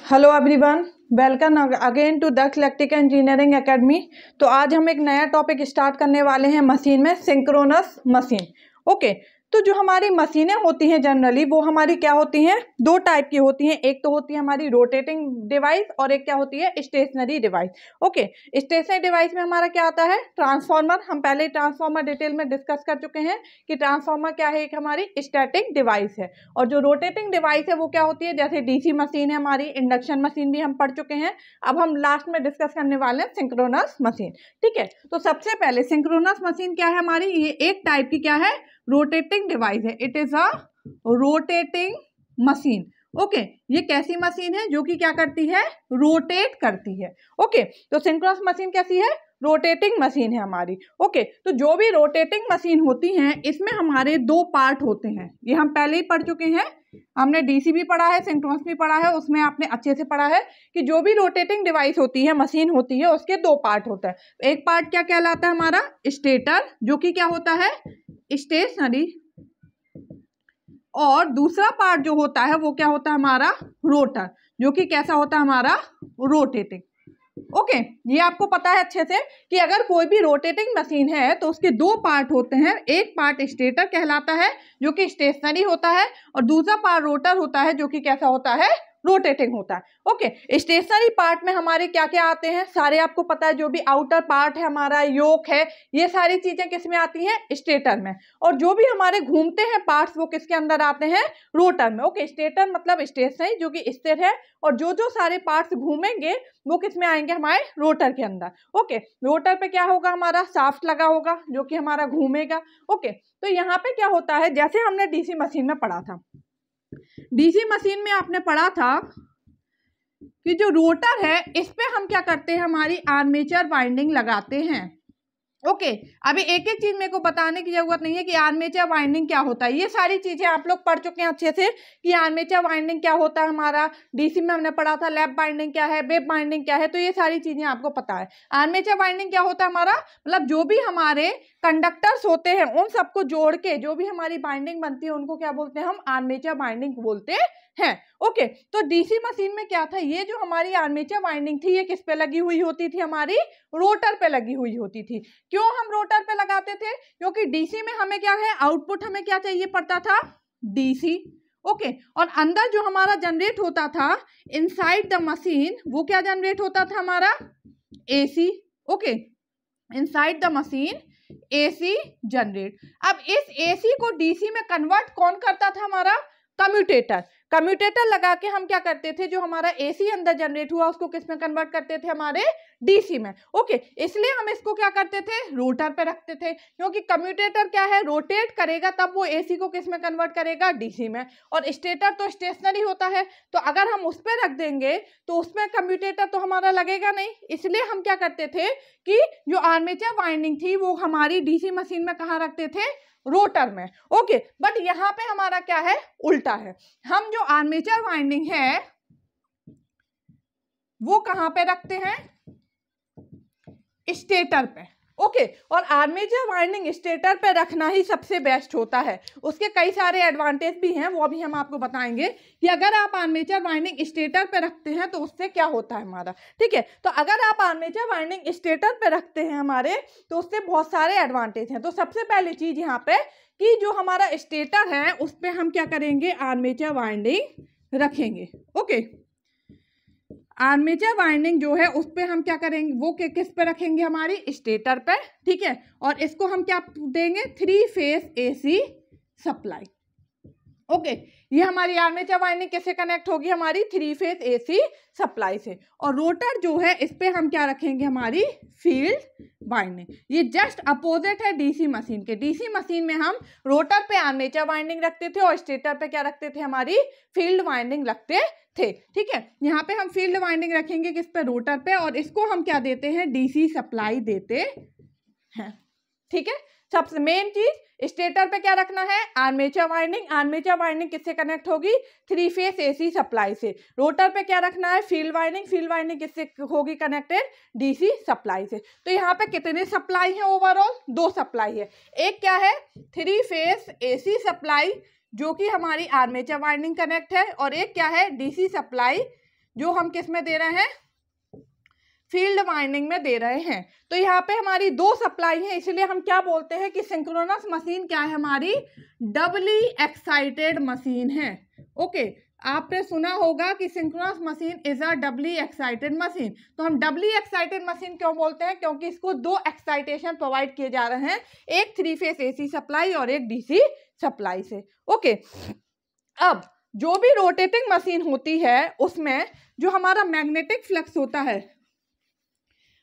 Hello everyone, welcome again to Daksh electrical engineering academy. तो आज हम एक नया टॉपिक स्टार्ट करने वाले हैं मशीन में, सिंक्रोनस मशीन। ओके, तो जो हमारी मशीनें होती हैं जनरली वो हमारी क्या होती हैं, दो टाइप की होती हैं। एक तो होती है हमारी रोटेटिंग डिवाइस और एक क्या होती है, stationary device. Okay, stationary device में हमारा क्या आता है, ट्रांसफार्मर। हम पहले ट्रांसफार्मर डिटेल में डिस्कस कर चुके हैं कि ट्रांसफार्मर क्या है, एक हमारी स्टैटिक डिवाइस है। और जो रोटेटिंग डिवाइस है वो क्या होती है, जैसे डीसी मशीन है हमारी, इंडक्शन मशीन भी हम पढ़ चुके हैं। अब हम लास्ट में डिस्कस करने वाले हैं सिंक्रोनस मशीन। ठीक है, तो सबसे पहले सिंक्रोनस मशीन क्या है हमारी, ये एक टाइप की क्या है, रोटेटिंग डिवाइस है। It is a rotating machine. Okay, ये कैसी मशीन है जो कि क्या करती है, रोटेट करती है। ओके, तो सिंक्रोनस मशीन कैसी है, रोटेटिंग मशीन है हमारी। ओके, तो जो भी रोटेटिंग मशीन होती हैं इसमें हमारे दो पार्ट होते हैं, ये हम पहले ही पढ़ चुके हैं। हमने डीसी भी पढ़ा है, सिंक्रोनस भी पढ़ा है, उसमें आपने अच्छे से पढ़ा है कि जो भी रोटेटिंग डिवाइस होती है, मशीन होती है, उसके दो पार्ट होता है। एक पार्ट क्या कहलाता है हमारा, स्टेटर, जो कि क्या होता है, स्टेशनरी। और दूसरा पार्ट जो होता है वो क्या होता है हमारा, रोटर, जो कि कैसा होता है हमारा, रोटेटिंग। ओके, ये आपको पता है अच्छे से कि अगर कोई भी रोटेटिंग मशीन है तो उसके दो पार्ट होते हैं। एक पार्ट स्टेटर कहलाता है जो कि स्टेशनरी होता है, और दूसरा पार्ट रोटर होता है जो कि कैसा होता है, रोटेटिंग होता है। ओके, स्टेशनरी पार्ट में हमारे क्या क्या आते हैं, सारे आपको पता है। जो भी आउटर पार्ट है हमारा, योक है, ये सारी चीजें किस में आती हैं, स्टेटर में। और जो भी हमारे घूमते हैं पार्ट्स वो किसके अंदर आते हैं, रोटर में। ओके, स्टेटर मतलब स्टेशनरी जो कि स्थिर है, और जो जो सारे पार्ट्स घूमेंगे वो किस में आएंगे, हमारे रोटर के अंदर। ओके, रोटर पे क्या होगा, हमारा शाफ्ट लगा होगा जो कि हमारा घूमेगा। ओके, तो यहाँ पे क्या होता है, जैसे हमने डीसी मशीन में पढ़ा था, डीसी मशीन में आपने पढ़ा था कि जो रोटर है इस पे हम क्या करते हैं, हमारी आर्मेचर वाइंडिंग लगाते हैं। ओके, अभी एक एक चीज मेरे को बताने की जरूरत नहीं है कि आर्मेचर वाइंडिंग क्या होता है। ये सारी चीजें आप लोग पढ़ चुके हैं अच्छे से कि आर्मेचर वाइंडिंग क्या होता है हमारा। डीसी में हमने पढ़ा था लैप वाइंडिंग क्या है, वेब वाइंडिंग क्या है, तो ये सारी चीजें आपको पता है। आर्मेचर वाइंडिंग क्या होता है हमारा, मतलब जो भी हमारे कंडक्टर्स होते हैं उन सबको जोड़ के जो भी हमारी बाइंडिंग बनती है उनको क्या बोलते हैं, हम आर्मेचर बाइंडिंग बोलते हैं। ओके, तो डीसी मशीन में क्या था, ये जो हमारी आर्मेचर वाइंडिंग थी ये किस पे लगी हुई होती थी, हमारी रोटर पे लगी हुई होती थी। क्यों हम रोटर पे लगाते थे, क्योंकि डीसी में हमें क्या है, आउटपुट हमें क्या चाहिए पड़ता था, डीसी। ओके, और अंदर जो हमारा जनरेट होता था इनसाइड द मशीन, वो क्या जनरेट होता था हमारा, AC. Okay, inside the machine AC generate. अब इस एसी को डीसी में कन्वर्ट कौन करता था, हमारा कम्यूटेटर। कम्यूटेटर लगा के हम क्या करते थे, जो हमारा एसी अंदर जनरेट हुआ उसको किस में कन्वर्ट करते थे, हमारे डीसी में। ओके, इसलिए हम इसको क्या करते थे, रोटर पे रखते थे, क्योंकि कम्यूटेटर क्या है, रोटेट करेगा तब वो एसी को किस में कन्वर्ट करेगा, डीसी में। और स्टेटर तो स्टेशनरी होता है, तो अगर हम उस पर रख देंगे तो उसमें कम्यूटेटर तो हमारा लगेगा नहीं। इसलिए हम क्या करते थे कि जो आर्मेचर वाइंडिंग थी वो हमारी डीसी मशीन में कहाँ रखते थे, रोटर में। ओके, बट यहाँ पे हमारा क्या है, उल्टा है। हम जो आर्मेचर वाइंडिंग है वो कहाँ पे रखते हैं, स्टेटर पे। ओके, और आर्मेचर वाइंडिंग स्टेटर पे रखना ही सबसे बेस्ट होता है। उसके कई सारे एडवांटेज भी हैं, वो अभी हम आपको बताएंगे कि अगर आप आर्मेचर वाइंडिंग स्टेटर पे रखते हैं तो उससे क्या होता है हमारा। ठीक है, तो अगर आप आर्मेचर वाइंडिंग स्टेटर पे रखते हैं हमारे, तो उससे बहुत सारे एडवांटेज हैं। तो सबसे पहली चीज यहाँ पे कि जो हमारा स्टेटर है उस पर हम क्या करेंगे, आर्मेचर वाइंडिंग रखेंगे। ओके, आर्मेचर वाइंडिंग जो है उस पे हम क्या करेंगे, वो किस पे रखेंगे, हमारी स्टेटर पे। ठीक है, और इसको हम क्या देंगे, 3 फेज एसी सप्लाई। ओके, ये हमारी आर्मेचर वाइंडिंग कैसे कनेक्ट होगी, हमारी 3 फेज एसी सप्लाई से। और रोटर जो है इस पे हम क्या रखेंगे, हमारी फील्ड वाइंडिंग। ये जस्ट अपोजिट है डीसी मशीन के। डीसी मशीन में हम रोटर पे आर्मेचर वाइंडिंग रखते थे और स्टेटर पे क्या रखते थे, हमारी फील्ड वाइंडिंग रखते थे। ठीक है, यहाँ पे हम फील्ड वाइंडिंग रखेंगे किस पे, रोटर पे, और इसको हम क्या देते हैं, डीसी सप्लाई देते हैं। ठीक है, सबसे मेन चीज स्टेटर पे क्या रखना है, आर्मेचर वाइंडिंग। आर्मेचर वाइंडिंग किससे कनेक्ट होगी, 3 फेज एसी सप्लाई से। रोटर पे क्या रखना है, फील्ड वाइंडिंग। फील्ड वाइंडिंग किससे होगी कनेक्टेड, डीसी सप्लाई से। तो यहाँ पे कितने सप्लाई है, ओवरऑल 2 सप्लाई है। एक क्या है, 3 फेज एसी सप्लाई जो कि हमारी आर्मेचर वाइंडिंग कनेक्ट है, और एक क्या है, डीसी सप्लाई जो हम किस में दे रहे हैं, फील्ड वाइंडिंग में दे रहे हैं। तो यहाँ पे हमारी दो सप्लाई है, इसलिए हम क्या बोलते हैं कि सिंक्रोनस मशीन क्या है, हमारी डबली एक्साइटेड मशीन है। ओके, आपने सुना होगा कि synchronous machine is a doubly excited machine. तो हम डबली एक्साइटेड मशीन क्यों बोलते हैं, क्योंकि इसको दो एक्साइटेशन प्रोवाइड किए जा रहे हैं, एक 3 फेज AC सप्लाई और एक DC सप्लाई से। ओके, अब जो भी रोटेटिंग मशीन होती है उसमें जो हमारा मैग्नेटिक फ्लक्स होता है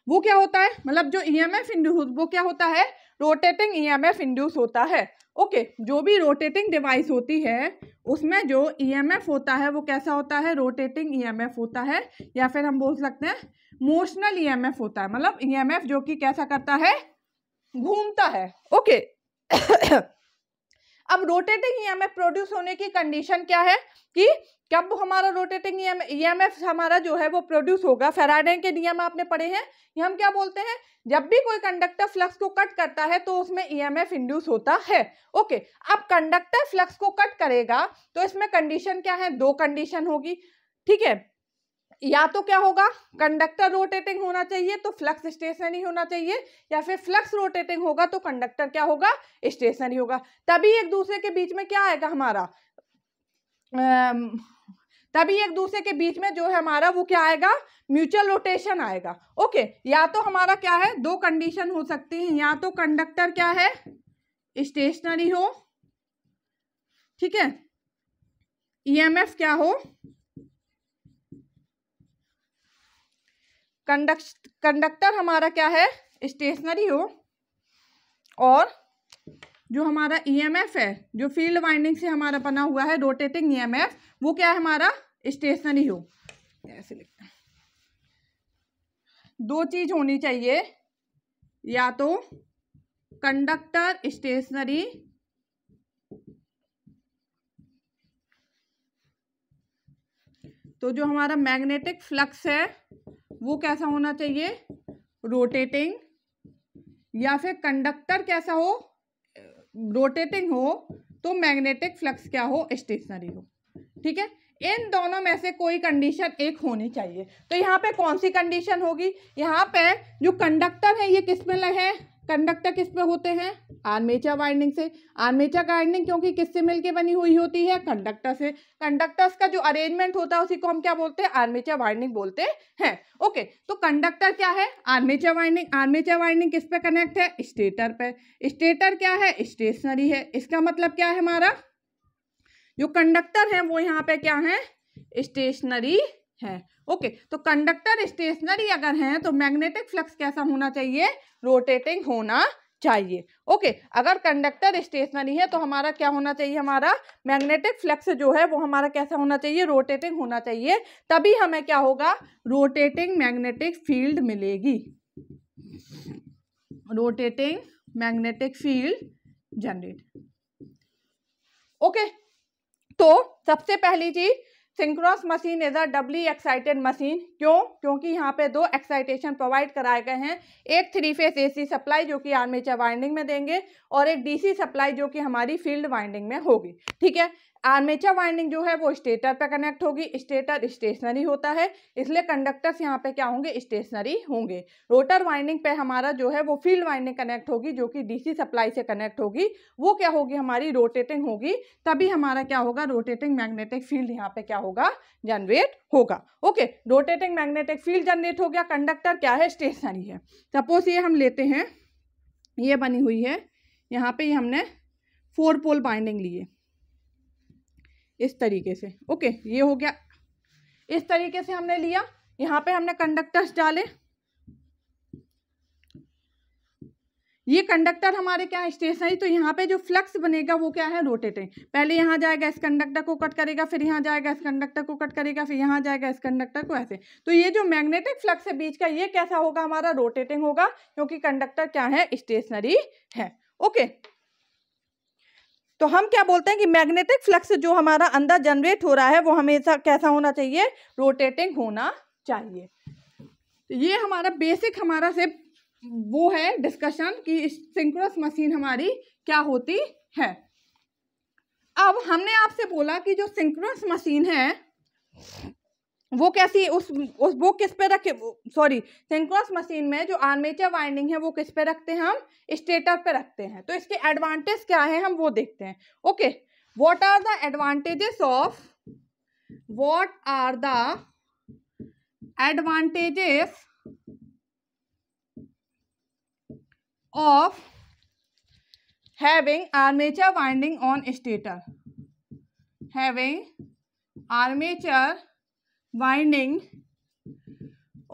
वो क्या होता है, मतलब जो EMF इंड्यूस वो क्या होता है, रोटेटिंग EMF इंड्यूस होता है। ओके, जो भी रोटेटिंग डिवाइस होती है उसमें जो EMF होता है वो कैसा होता है, रोटेटिंग EMF होता है, या फिर हम बोल सकते हैं मोशनल EMF होता है, मतलब EMF जो कि कैसा करता है, घूमता है। ओके अब रोटेटिंग EMF प्रोड्यूस होने की कंडीशन क्या है कि कब हमारा रोटेटिंग EMF हमारा जो है वो प्रोड्यूस होगा, फैराडे के नियम आपने पढ़े हैं, ये हम क्या बोलते हैं, जब भी कोई कंडक्टर फ्लक्स को कट करता है तो उसमें EMF इंड्यूस होता है। ओके, अब कंडक्टर फ्लक्स को कट करेगा तो इसमें कंडीशन क्या है, दो कंडीशन होगी। ठीक है, या तो क्या होगा, कंडक्टर रोटेटिंग होना चाहिए तो फ्लक्स स्टेशनरी होना चाहिए, या फिर फ्लक्स रोटेटिंग होगा तो कंडक्टर क्या होगा, स्टेशनरी होगा। तभी एक दूसरे के बीच में क्या आएगा हमारा, तभी एक दूसरे के बीच में जो है हमारा वो क्या आएगा, म्यूचुअल रोटेशन आएगा। ओके, या तो हमारा क्या है, दो कंडीशन हो सकती है, या तो कंडक्टर क्या है, स्टेशनरी हो, ठीक है, EMF क्या हो, कंडक्टर हमारा क्या है, स्टेशनरी हो, और जो हमारा EMF है जो फील्ड वाइंडिंग से हमारा बना हुआ है रोटेटिंग EMF वो क्या है हमारा, स्टेशनरी हो। ऐसे लिखते हैं, दो चीज होनी चाहिए, या तो कंडक्टर स्टेशनरी तो जो हमारा मैग्नेटिक फ्लक्स है वो कैसा होना चाहिए, रोटेटिंग, या फिर कंडक्टर कैसा हो, रोटेटिंग हो तो मैग्नेटिक फ्लक्स क्या हो, स्टेशनरी हो। ठीक है, इन दोनों में से कोई कंडीशन एक होनी चाहिए। तो यहाँ पे कौन सी कंडीशन होगी, यहाँ पे जो कंडक्टर है ये किस में है, कंडक्टर किस पे होते हैं, आर्मेचर वाइंडिंग से। आर्मेचर वाइंडिंग क्योंकि किससे मिलके बनी हुई होती है, कंडक्टर से। कंडक्टर्स का जो अरेंजमेंट होता है उसी को हम क्या बोलते हैं, आर्मेचर वाइंडिंग बोलते हैं। ओके, तो कंडक्टर क्या है, आर्मेचर वाइंडिंग। आर्मेचर वाइंडिंग किस पे कनेक्ट है, स्टेटर पे। स्टेटर क्या है, स्टेशनरी है। इसका मतलब क्या है, हमारा जो कंडक्टर है वो यहाँ पे क्या है, स्टेशनरी है। ओके, तो कंडक्टर स्टेशनरी अगर है तो मैग्नेटिक फ्लक्स कैसा होना चाहिए, रोटेटिंग होना चाहिए। ओके, अगर कंडक्टर स्टेशनरी है तो हमारा क्या होना चाहिए, हमारा मैग्नेटिक फ्लक्स जो है वो हमारा कैसा होना चाहिए, रोटेटिंग होना चाहिए। तभी हमें क्या होगा, रोटेटिंग मैग्नेटिक फील्ड मिलेगी, rotating magnetic field generate. Okay, तो सबसे पहली चीज, synchronous machine is a doubly excited machine. क्यों, क्योंकि यहाँ पे दो एक्साइटेशन प्रोवाइड कराए गए हैं, एक 3 फेज AC सप्लाई जो कि आर्मेचर वाइंडिंग में देंगे, और एक DC सप्लाई जो कि हमारी फील्ड वाइंडिंग में होगी। ठीक है, आर्मेचर वाइंडिंग जो है वो स्टेटर पे कनेक्ट होगी, स्टेटर स्टेशनरी होता है इसलिए कंडक्टर्स यहाँ पे क्या होंगे, स्टेशनरी होंगे। रोटर वाइंडिंग पे हमारा जो है वो फील्ड वाइंडिंग कनेक्ट होगी जो कि DC सप्लाई से कनेक्ट होगी, वो क्या होगी, हमारी रोटेटिंग होगी। तभी हमारा क्या होगा, रोटेटिंग मैग्नेटिक फील्ड यहाँ पे क्या होगा, जनरेट होगा। Okay, rotating magnetic field generate हो गया, कंडक्टर क्या है, स्टेशनरी है। सपोज ये हम लेते हैं, ये बनी हुई है, यहाँ पे हमने 4 पोल बाइंडिंग लिए इस तरीके से। ओके, ये हो गया, इस तरीके से हमने लिया, यहाँ पे हमने कंडक्टर्स डाले, ये कंडक्टर हमारे क्या है, स्टेशनरी। तो यहाँ पे जो फ्लक्स बनेगा वो क्या है, रोटेटिंग। पहले यहाँ जाएगा, इस कंडक्टर को कट करेगा, फिर यहाँ जाएगा, इस कंडक्टर को कट करेगा, फिर यहाँ जाएगा, इस कंडक्टर को, ऐसे। तो ये जो मैग्नेटिक फ्लक्स है बीच का, ये कैसा होगा, हमारा रोटेटिंग होगा, क्योंकि कंडक्टर क्या है, स्टेशनरी है। ओके, तो हम क्या बोलते हैं कि मैग्नेटिक फ्लक्स जो हमारा अंदर जनरेट हो रहा है वो हमेशा कैसा होना चाहिए, रोटेटिंग होना चाहिए। तो ये हमारा बेसिक हमारा से वो है डिस्कशन कि सिंक्रोनस मशीन हमारी क्या होती है। अब हमने आपसे बोला कि जो सिंक्रोनस मशीन है वो कैसी उस वो किस पे रखे, सॉरी, सिंक्रोनस मशीन में जो आर्मेचर वाइंडिंग है वो किस पे रखते हैं, हम स्टेटर पे रखते हैं। तो इसके एडवांटेज क्या है हम वो देखते हैं। Okay, what are the advantages of having armature winding on stator, having armature winding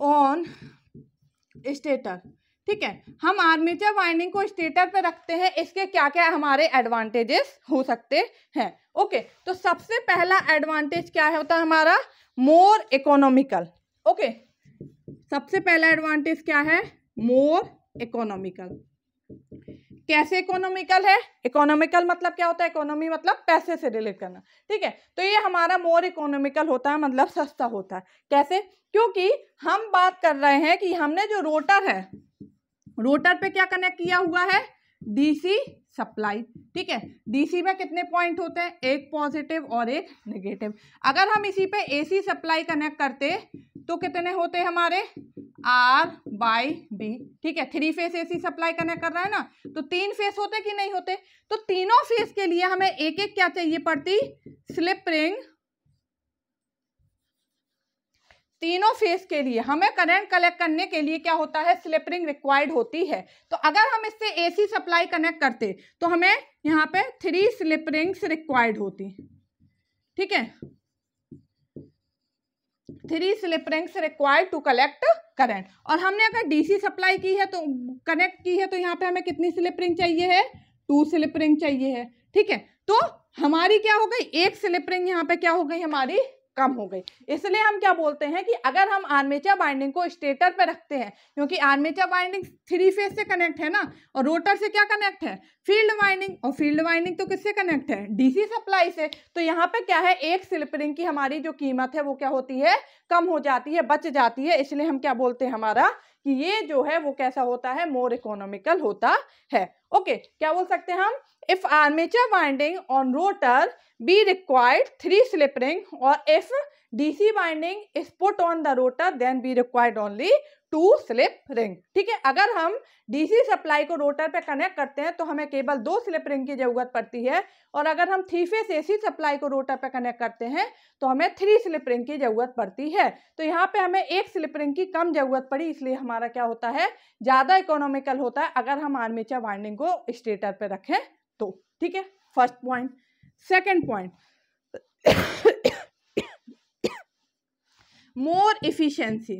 on stator। ठीक है, हम आर्मेचर वाइंडिंग को स्टेटर पे रखते हैं, इसके क्या क्या हमारे एडवांटेजेस हो सकते हैं। ओके, तो सबसे पहला एडवांटेज क्या होता है हमारा, मोर इकोनॉमिकल। ओके, सबसे पहला एडवांटेज क्या है, मोर इकोनॉमिकल। कैसे इकोनॉमिकल है, इकोनॉमिकल मतलब क्या होता है, इकोनॉमी मतलब पैसे से रिलेट करना। ठीक है, तो ये हमारा मोर इकोनॉमिकल होता है, मतलब सस्ता होता है। कैसे, क्योंकि हम बात कर रहे हैं कि हमने जो रोटर है, रोटर पे क्या कनेक्ट किया हुआ है, डीसी सप्लाई। ठीक है, डीसी में कितने पॉइंट होते हैं, एक पॉजिटिव और एक नेगेटिव। अगर हम इसी पे एसी सप्लाई कनेक्ट करते तो कितने होते हमारे, R/B। ठीक है, 3 फेस एसी सप्लाई कनेक्ट कर रहा है ना, तो 3 फेस होते कि नहीं होते, तो तीनों फेस के लिए हमें एक एक क्या चाहिए पड़ती, स्लिप रिंग। तीनों फेस के लिए हमें करंट कलेक्ट करने के लिए क्या होता है, स्लिप रिंग रिक्वायर्ड होती है। तो अगर हम इससे एसी सप्लाई कनेक्ट करते तो हमें यहाँ पे 3 स्लिप रिंग्स रिक्वायर्ड होती। ठीक है, 3 slip rings required to collect current. और हमने अगर डीसी सप्लाई की है तो कनेक्ट की है, तो यहाँ पे हमें कितनी स्लिप रिंग चाहिए है, 2 स्लिप रिंग चाहिए है। ठीक है, तो हमारी क्या हो गई, एक स्लिप रिंग यहाँ पे क्या हो गई हमारी, कम हो गई। इसलिए हम क्या बोलते हैं कि अगर हम आर्मेचर वाइंडिंग को स्टेटर पे रखते हैं, क्योंकि आर्मेचर वाइंडिंग 3 फेज से कनेक्ट है ना, और रोटर से क्या कनेक्ट है, फील्ड वाइंडिंग, और फील्ड वाइंडिंग तो किससे कनेक्ट है, डीसी सप्लाई से। तो यहाँ पे क्या है, एक स्लिप रिंग की हमारी जो कीमत है वो क्या होती है, कम हो जाती है, बच जाती है। इसलिए हम क्या बोलते हैं हमारा कि ये जो है वो कैसा होता है, मोर इकोनॉमिकल होता है। ओके, क्या बोल सकते हैं हम, if armature winding on rotor be required 3 slip ring, or if DC winding is put on the rotor then be required only 2 slip ring। ठीक है, अगर हम DC सप्लाई को रोटर पे कनेक्ट करते हैं तो हमें केवल 2 स्लिप रिंग की जरूरत पड़ती है, और अगर हम 3 फेस AC सप्लाई को रोटर पे कनेक्ट करते हैं तो हमें 3 स्लिप रिंग की जरूरत पड़ती है। तो यहाँ पे हमें 1 स्लिप रिंग की कम जरूरत पड़ी, इसलिए हमारा क्या होता है, ज्यादा इकोनॉमिकल होता है अगर हम आर्मेचर वाइंडिंग को स्टेटर पे रखें तो। ठीक है, फर्स्ट पॉइंट। सेकेंड पॉइंट, मोर इफिशिएंसी।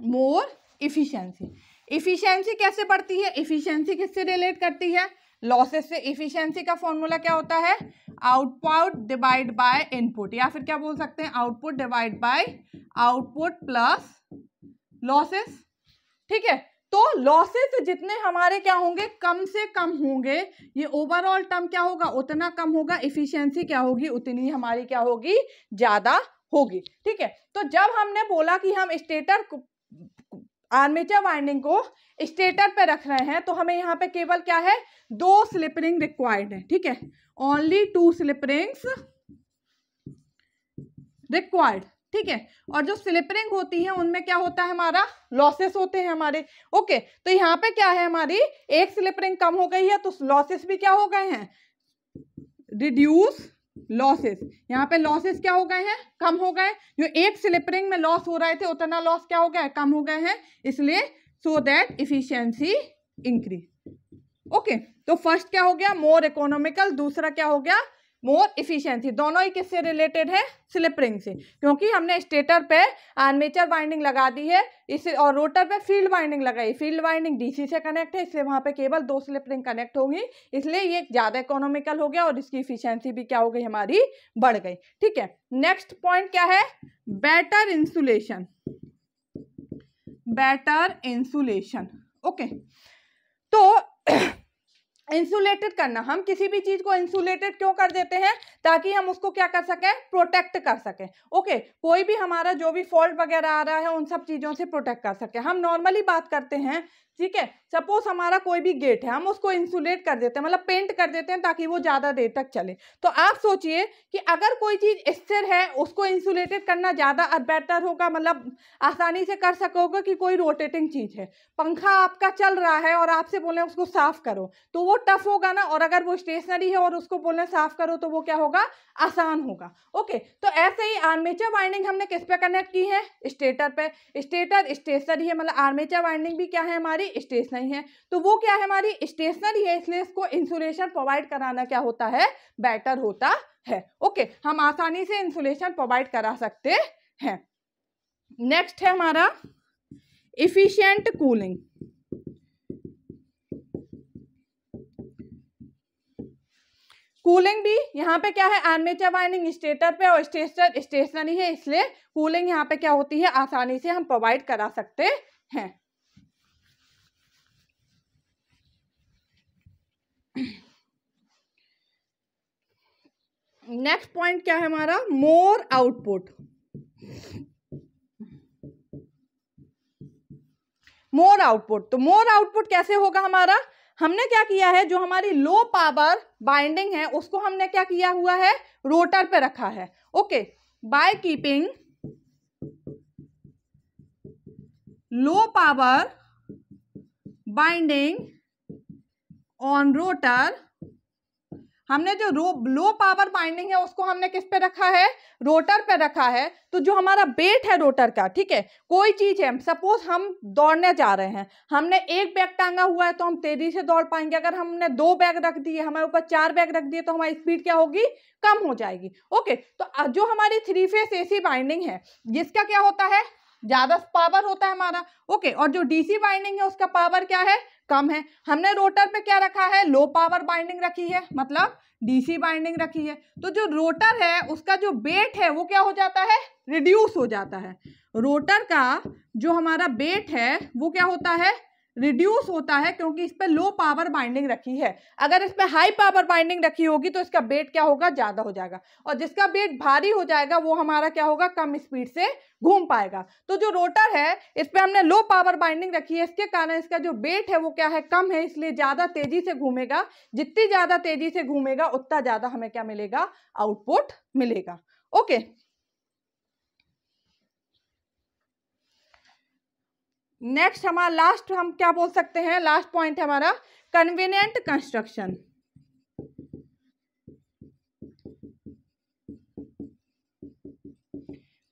मोर इफिशिएंसी, इफिशिएंसी कैसे बढ़ती है, इफिशिएंसी किससे रिलेट करती है, लॉसेस से। इफिशिएंसी का फॉर्मूला क्या होता है, आउटपुट डिवाइड बाय इनपुट, या फिर क्या बोल सकते हैं, output divide by output plus losses. ठीक है, तो लॉसेस जितने हमारे क्या होंगे, कम से कम होंगे, ये ओवरऑल टर्म क्या होगा, उतना कम होगा, इफिशिएंसी क्या होगी, उतनी हमारी क्या होगी, ज्यादा होगी। ठीक है, तो जब हमने बोला कि हम स्टेटर आर्मेचर वाइंडिंग को स्टेटर पे रख रहे हैं, तो हमें यहाँ पे केवल क्या है, 2 स्लिप रिंग रिक्वायर्ड है। ठीक है, ओनली 2 स्लिप रिंग्स रिक्वायर्ड। ठीक है, और जो स्लिप रिंग होती है उनमें क्या होता है, हमारा लॉसेस होते हैं हमारे। ओके, तो यहाँ पे क्या है, हमारी एक स्लिप रिंग कम हो गई है तो लॉसेस भी क्या हो गए हैं, रिड्यूस लॉसेस। यहाँ पे लॉसेस क्या हो गए हैं, कम हो गए। जो एक स्लिप रिंग में लॉस हो रहे थे उतना लॉस क्या हो गया है, कम हो गए हैं, इसलिए so that efficiency increase. Okay, तो फर्स्ट क्या हो गया, मोर इकोनॉमिकल, दूसरा क्या हो गया, मोर इफिशियंसी। दोनों ही किससे रिलेटेड है, स्लिप रिंग से, क्योंकि हमने स्टेटर पे आर्मेचर वाइंडिंग लगा दी है इसे, और रोटर पे फील्ड वाइंडिंग लगाई। फील्ड वाइंडिंग डीसी से कनेक्ट है, इसलिए वहां पे केवल 2 स्लिप रिंग कनेक्ट होंगी, इसलिए ये ज्यादा इकोनॉमिकल हो गया और इसकी इफिशियंसी भी क्या हो गई, हमारी बढ़ गई। ठीक है, नेक्स्ट पॉइंट क्या है, better insulation. Better insulation. Okay, तो इंसुलेटेड करना, हम किसी भी चीज को इंसुलेटेड क्यों कर देते हैं, ताकि हम उसको क्या कर सकें, प्रोटेक्ट कर सकें। ओके, कोई भी हमारा जो भी फॉल्ट वगैरह आ रहा है उन सब चीज़ों से प्रोटेक्ट कर सकें। हम नॉर्मली बात करते हैं, ठीक है, सपोज हमारा कोई भी गेट है, हम उसको इंसुलेट कर देते हैं, मतलब पेंट कर देते हैं ताकि वो ज़्यादा देर तक चले। तो आप सोचिए कि अगर कोई चीज़ स्थिर है उसको इंसुलेटेड करना ज़्यादा बेटर होगा, मतलब आसानी से कर सकोगे कि कोई रोटेटिंग चीज़ है। पंखा आपका चल रहा है और आपसे बोले उसको साफ करो तो वो टफ होगा ना, और अगर वो स्टेशनरी है और उसको बोले साफ करो तो वो क्या होगा, आसान होगा। ओके, तो ऐसे ही आर्मेचर वाइंडिंग हमने किस पे कनेक्ट की है, स्टेटर पे। स्टेटर स्टेशनरी है, मतलब आर्मेचर वाइंडिंग भी क्या है, हमारी स्टेशनरी है। तो वो क्या है, हमारी स्टेशनरी है, इसलिए इसको इंसुलेशन प्रोवाइड कराना क्या होता है, बेटर होता है। ओके, हम आसानी से इंसुलेशन प्रोवाइड करा सकते हैं। नेक्स्ट है हमारा इफिशिएंट कूलिंग। कूलिंग भी यहाँ पे क्या है, आर्मेचर वाइंडिंग स्टेटर पे और स्टेटर स्टेशनरी है, इसलिए कूलिंग यहाँ पे क्या होती है, आसानी से हम प्रोवाइड करा सकते हैं। नेक्स्ट पॉइंट क्या है हमारा, मोर आउटपुट। मोर आउटपुट, तो मोर आउटपुट कैसे होगा हमारा, हमने क्या किया है, जो हमारी लो पावर बाइंडिंग है उसको हमने क्या किया हुआ है, रोटर पे रखा है। Okay, by keeping low power binding on rotor, हमने जो लो पावर बाइंडिंग है उसको हमने किस पे रखा है, रोटर पे रखा है। तो जो हमारा वेट है रोटर का, ठीक है, कोई चीज है, सपोज हम दौड़ने जा रहे हैं, हमने एक बैग टांगा हुआ है तो हम तेजी से दौड़ पाएंगे। अगर हमने 2 बैग रख दिए, हमारे ऊपर 4 बैग रख दिए, तो हमारी स्पीड क्या होगी, कम हो जाएगी। ओके, तो जो हमारी 3 फेस AC बाइंडिंग है जिसका क्या होता है, ज्यादा पावर होता है हमारा। ओके, और जो DC बाइंडिंग है उसका पावर क्या है, कम है। हमने रोटर पे क्या रखा है, लो पावर बाइंडिंग रखी है, मतलब DC बाइंडिंग रखी है। तो जो रोटर है उसका जो वेट है वो क्या हो जाता है, रिड्यूस हो जाता है। रोटर का जो हमारा वेट है वो क्या होता है, रिड्यूस होता है, क्योंकि इस पे लो पावर बाइंडिंग रखी है। अगर इस पे हाई पावर बाइंडिंग रखी होगी तो इसका वेट क्या होगा, ज्यादा हो जाएगा, और जिसका वेट भारी हो जाएगा वो हमारा क्या होगा, कम स्पीड से घूम पाएगा। तो जो रोटर है इस पे हमने लो पावर बाइंडिंग रखी है, इसके कारण इसका जो वेट है वो क्या है, कम है, इसलिए ज्यादा तेजी से घूमेगा। जितनी ज्यादा तेजी से घूमेगा उतना ज्यादा हमें क्या मिलेगा, आउटपुट मिलेगा। ओके, नेक्स्ट हमारा लास्ट, हम क्या बोल सकते हैं, लास्ट पॉइंट है हमारा कन्वीनियंट कंस्ट्रक्शन।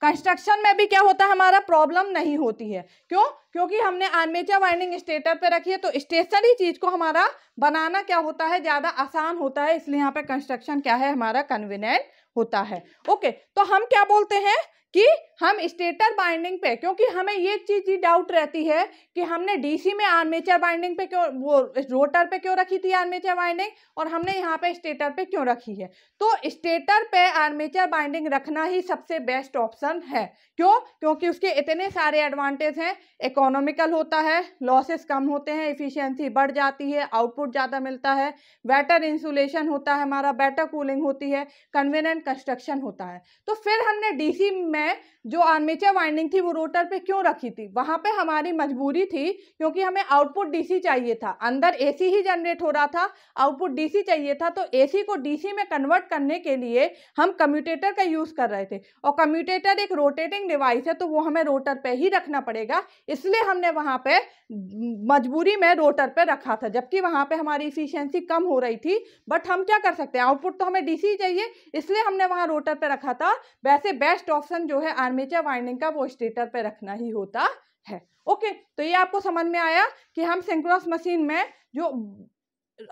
कंस्ट्रक्शन में भी क्या होता है, हमारा प्रॉब्लम नहीं होती है। क्यों, क्योंकि हमने आर्मेचर वाइंडिंग स्टेटर पे रखी है, तो स्टेशनरी चीज को हमारा बनाना क्या होता है, ज्यादा आसान होता है, इसलिए यहाँ पे कंस्ट्रक्शन क्या है, हमारा कन्वीनियंट होता है। ओके, तो हम क्या बोलते हैं कि हम स्टेटर बाइंडिंग पे, क्योंकि हमें ये चीज डाउट रहती है कि हमने डीसी में आर्मेचर बाइंडिंग पे क्यों, वो रोटर पे क्यों रखी थी आर्मेचर बाइंडिंग, और हमने यहाँ पे स्टेटर पे क्यों रखी है। तो स्टेटर पे आर्मेचर बाइंडिंग रखना ही सबसे बेस्ट ऑप्शन है। क्यों, क्योंकि उसके इतने सारे एडवांटेज हैं, इकोनॉमिकल होता है, लॉसेस कम होते हैं, इफिशियंसी बढ़ जाती है, आउटपुट ज़्यादा मिलता है, बेटर इंसुलेशन होता है हमारा, बेटर कूलिंग होती है, कन्वीनियंट कंस्ट्रक्शन होता है। तो फिर हमने डीसी में जो आर्मेचर वाइंडिंग थी वो रोटर पे क्यों रखी थी, वहां पे हमारी मजबूरी थी, क्योंकि हमें आउटपुट डीसी चाहिए था, अंदर एसी ही जनरेट हो रहा था, आउटपुट डीसी चाहिए था। तो एसी को डीसी में कन्वर्ट करने के लिए हम कम्यूटेटर का यूज कर रहे थे, और कम्यूटेटर एक रोटेटिंग डिवाइस है, तो वो हमें रोटर पे ही रखना पड़ेगा, इसलिए हमने वहां पे मजबूरी में रोटर पे रखा था, जबकि वहां पे हमारी इफिशियंसी कम हो रही थी। बट हम क्या कर सकते हैं, आउटपुट तो हमें डीसी चाहिए, इसलिए हमने वहां रोटर पे रखा था। वैसे बेस्ट ऑप्शन जो है आर्मेचर वाइंडिंग का, वो स्टेटर पे रखना ही होता है। ओके, तो ये आपको समझ में आया कि हम सिंक्रोनस मशीन में जो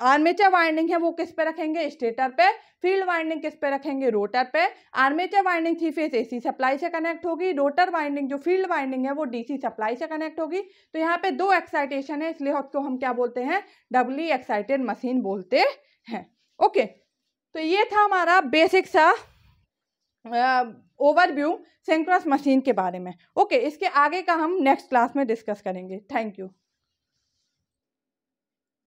आर्मेचर वाइंडिंग है वो किस पे रखेंगे, स्टेटर पे, फील्ड वाइंडिंग किस पे रखेंगे, रोटर पे। Armature winding 3 phase AC supply से कनेक्ट होगी, रोटर वाइंडिंग जो फील्ड वाइंडिंग है वो डीसी सप्लाई से कनेक्ट होगी। तो यहाँ पे 2 एक्साइटेशन है, इसलिए उसको हम क्या बोलते हैं, डबली एक्साइटेड मशीन बोलते हैं। ओके, तो ये था हमारा बेसिक सा ओवरव्यू सिंक्रोनस मशीन के बारे में। ओके, इसके आगे का हम नेक्स्ट क्लास में डिस्कस करेंगे। Thank you.